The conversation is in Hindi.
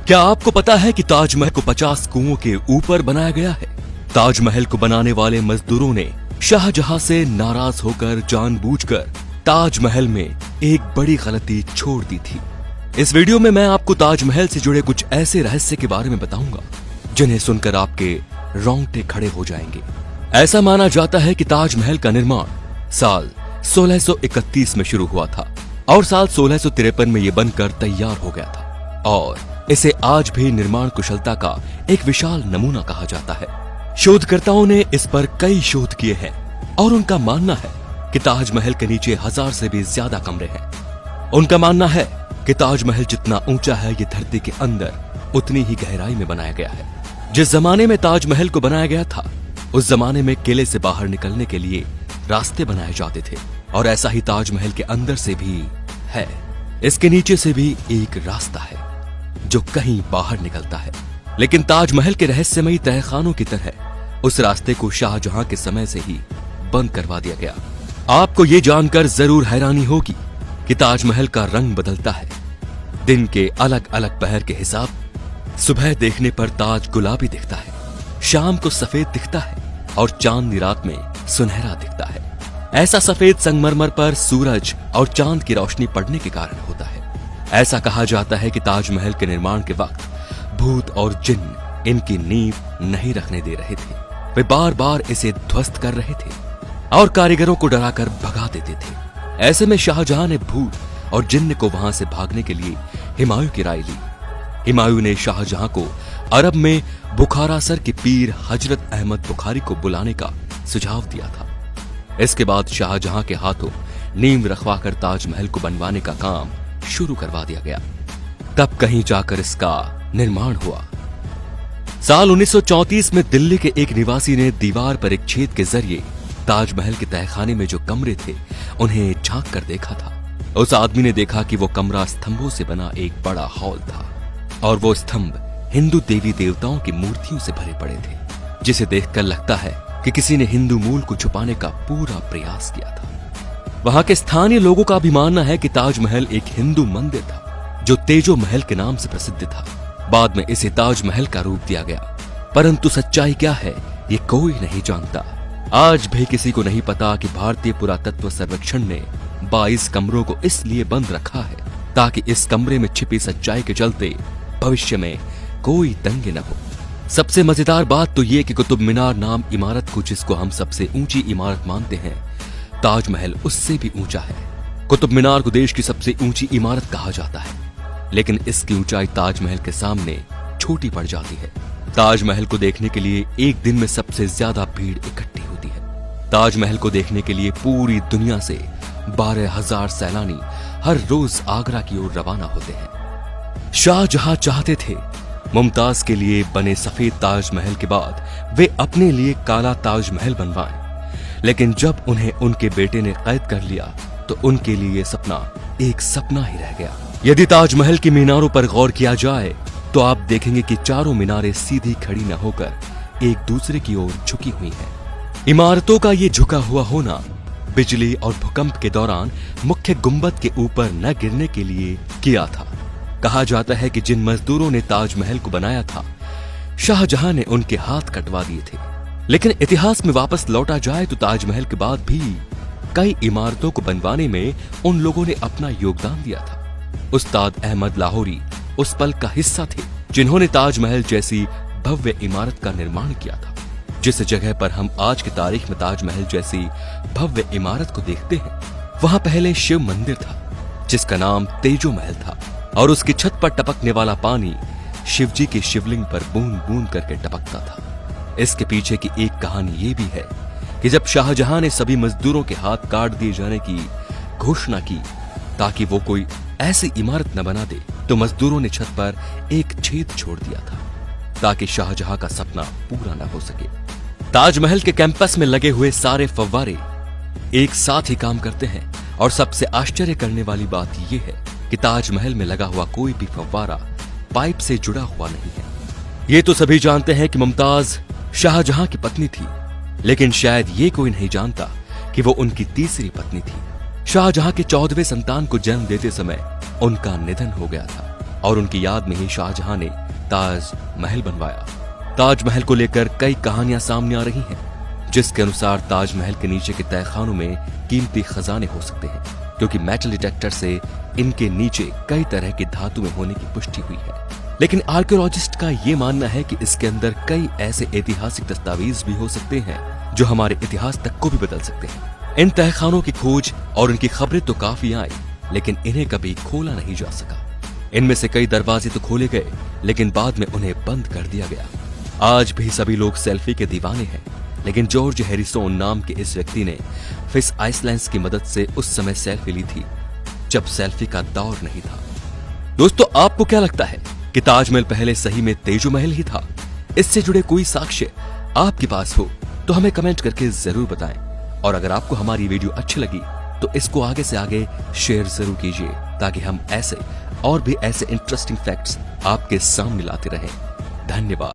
क्या आपको पता है कि ताजमहल को 50 कुओं के ऊपर बनाया गया है? ताजमहल को बनाने वाले मजदूरों ने शाहजहां से नाराज होकर जानबूझकर ताजमहल में एक बड़ी गलती छोड़ दी थी। इस वीडियो में मैं आपको ताजमहल से जुड़े कुछ ऐसे रहस्य के बारे में बताऊंगा जिन्हें सुनकर आपके रोंगटे खड़े हो जाएंगे। ऐसा माना जाता है कि ताजमहल का निर्माण साल 1631 में शुरू हुआ था और साल 1653 में यह बनकर तैयार हो गया था और इसे आज भी निर्माण कुशलता का एक विशाल नमूना कहा जाता है। शोधकर्ताओं ने इस पर कई शोध किए हैं और उनका मानना है कि ताजमहल के नीचे 1000 से भी ज्यादा कमरे हैं। उनका मानना है कि ताजमहल जितना ऊंचा है ये धरती के अंदर उतनी ही गहराई में बनाया गया है। जिस जमाने में ताजमहल को बनाया गया था उस जमाने में किले से बाहर निकलने के लिए रास्ते बनाए जाते थे और ऐसा ही ताजमहल के अंदर से भी है। इसके नीचे से भी एक रास्ता है जो कहीं बाहर निकलता है, लेकिन ताजमहल के रहस्यमयी तहखानों की तरह उस रास्ते को शाहजहां के समय से ही बंद करवा दिया गया। आपको ये जानकर जरूर हैरानी होगी कि ताजमहल का रंग बदलता है दिन के अलग अलग पहर के हिसाब। सुबह देखने पर ताज गुलाबी दिखता है, शाम को सफेद दिखता है और चांदनी रात में सुनहरा दिखता है। ऐसा सफेद संगमरमर पर सूरज और चांद की रोशनी पड़ने के कारण होता है। ऐसा कहा जाता है कि ताजमहल के निर्माण के वक्त भूत और जिन्न इनकी नींव नहीं रखने दे रहे थे। वे बार बार इसे ध्वस्त कर रहे थे और कारीगरों को डराकर भगा देते थे। ऐसे में शाहजहां ने भूत और जिन्न को वहां से भागने के लिए हुमायूं की राय ली। हुमायूं ने शाहजहां को अरब में बुखारासर के पीर हजरत अहमद बुखारी को बुलाने का सुझाव दिया था। इसके बाद शाहजहां के हाथों नींव रखवाकर ताजमहल को बनवाने का काम शुरू करवा दिया गया। तब कहीं जाकर इसका निर्माण हुआ। साल 1934 में दिल्ली के एक निवासी ने दीवार पर एक छेद के जरिए ताजमहल के तहखाने में जो कमरे थे उन्हें झांक कर देखा था। उस आदमी ने देखा कि वो कमरा स्तंभों से बना एक बड़ा हॉल था और वो स्तंभ हिंदू देवी देवताओं की मूर्तियों से भरे पड़े थे, जिसे देखकर लगता है कि किसी ने हिंदू मूल को छुपाने का पूरा प्रयास किया था। वहां के स्थानीय लोगों का भी मानना है कि ताजमहल एक हिंदू मंदिर था जो तेजो महल के नाम से प्रसिद्ध था। बाद में इसे ताजमहल का रूप दिया गया, परंतु सच्चाई क्या है ये कोई नहीं जानता। आज भी किसी को नहीं पता कि भारतीय पुरातत्व सर्वेक्षण ने 22 कमरों को इसलिए बंद रखा है ताकि इस कमरे में छिपी सच्चाई के चलते भविष्य में कोई दंगे न हो। सबसे मजेदार बात तो ये कि कुतुब मीनार नाम इमारत को, जिसको हम सबसे ऊंची इमारत मानते हैं, ताजमहल उससे भी ऊंचा है। कुतुब मीनार को देश की सबसे ऊंची इमारत कहा जाता है, लेकिन इसकी ऊंचाई ताजमहल के सामने छोटी पड़ जाती है। ताजमहल को देखने के लिए एक दिन में सबसे ज्यादा भीड़ इकट्ठी होती है। ताजमहल को देखने के लिए पूरी दुनिया से 12,000 सैलानी हर रोज आगरा की ओर रवाना होते हैं। शाहजहां चाहते थे मुमताज के लिए बने सफेद ताजमहल के बाद वे अपने लिए काला ताजमहल बनवाएं, लेकिन जब उन्हें उनके बेटे ने कैद कर लिया तो उनके लिए सपना एक सपना ही रह गया। यदि ताजमहल की मीनारों पर गौर किया जाए तो आप देखेंगे कि चारों मीनारें सीधी खड़ी न होकर एक दूसरे की ओर झुकी हुई हैं। इमारतों का ये झुका हुआ होना बिजली और भूकंप के दौरान मुख्य गुंबद के ऊपर न गिरने के लिए किया था। कहा जाता है कि जिन मजदूरों ने ताजमहल को बनाया था शाहजहां ने उनके हाथ कटवा दिए थे, लेकिन इतिहास में वापस लौटा जाए तो ताजमहल के बाद भी कई इमारतों को बनवाने में उन लोगों ने अपना योगदान दिया था। उस्ताद अहमद लाहौरी उस पल का हिस्सा थे जिन्होंने ताजमहल जैसी भव्य इमारत का निर्माण किया था। जिस जगह पर हम आज की तारीख में ताजमहल जैसी भव्य इमारत को देखते हैं वहां पहले शिव मंदिर था जिसका नाम तेजो महल था और उसकी छत पर टपकने वाला पानी शिवजी के शिवलिंग पर बूंद बूंद करके टपकता था। इसके पीछे की एक कहानी ये भी है कि जब शाहजहां ने सभी मजदूरों के हाथ काट दिए जाने की घोषणा की ताकि वो कोई ऐसी इमारत न बना दे, तो मजदूरों ने छत पर एक छेद छोड़ दिया था ताकि शाहजहां का सपना पूरा न हो सके। ताजमहल के कैंपस में लगे हुए सारे फव्वारे एक साथ ही काम करते हैं और सबसे आश्चर्य करने वाली बात यह है कि ताजमहल में लगा हुआ कोई भी फव्वारा पाइप से जुड़ा हुआ नहीं है। ये तो सभी जानते हैं कि मुमताज शाहजहां की पत्नी थी, लेकिन शायद ये कोई नहीं जानता कि वो उनकी तीसरी पत्नी थी। शाहजहां के 14वें संतान को जन्म देते समय उनका निधन हो गया था और उनकी याद में ही शाहजहां ने ताज महल बनवाया। ताजमहल को लेकर कई कहानियां सामने आ रही हैं, जिसके अनुसार ताजमहल के नीचे के तहखानों में कीमती खजाने हो सकते हैं, क्योंकि मेटल डिटेक्टर से इनके नीचे कई तरह की धातु में होने की पुष्टि हुई है। लेकिन आर्कियोलॉजिस्ट का ये मानना है कि इसके अंदर कई ऐसे ऐतिहासिक दस्तावेज भी हो सकते हैं जो हमारे इतिहास तक को भी बदल सकते हैं। इन तहखानों की खोज और उनकी खबरें तो काफी आई, लेकिन इन्हें कभी खोला नहीं जा सका। इनमें से कई दरवाजे तो खोले गए, लेकिन बाद में उन्हें बंद कर दिया गया। आज भी सभी लोग सेल्फी के दीवाने हैं, लेकिन जॉर्ज हैरिसन नाम के इस व्यक्ति ने फिश आइसलैंड्स की मदद से उस समय सेल्फी ली थी जब सेल्फी का दौर नहीं था। दोस्तों, आपको क्या लगता है कि ताजमहल पहले सही में तेजो महल ही था? इससे जुड़े कोई साक्ष्य आपके पास हो तो हमें कमेंट करके जरूर बताएं। और अगर आपको हमारी वीडियो अच्छी लगी तो इसको आगे से आगे शेयर जरूर कीजिए, ताकि हम ऐसे और भी ऐसे इंटरेस्टिंग फैक्ट्स आपके सामने लाते रहें। धन्यवाद।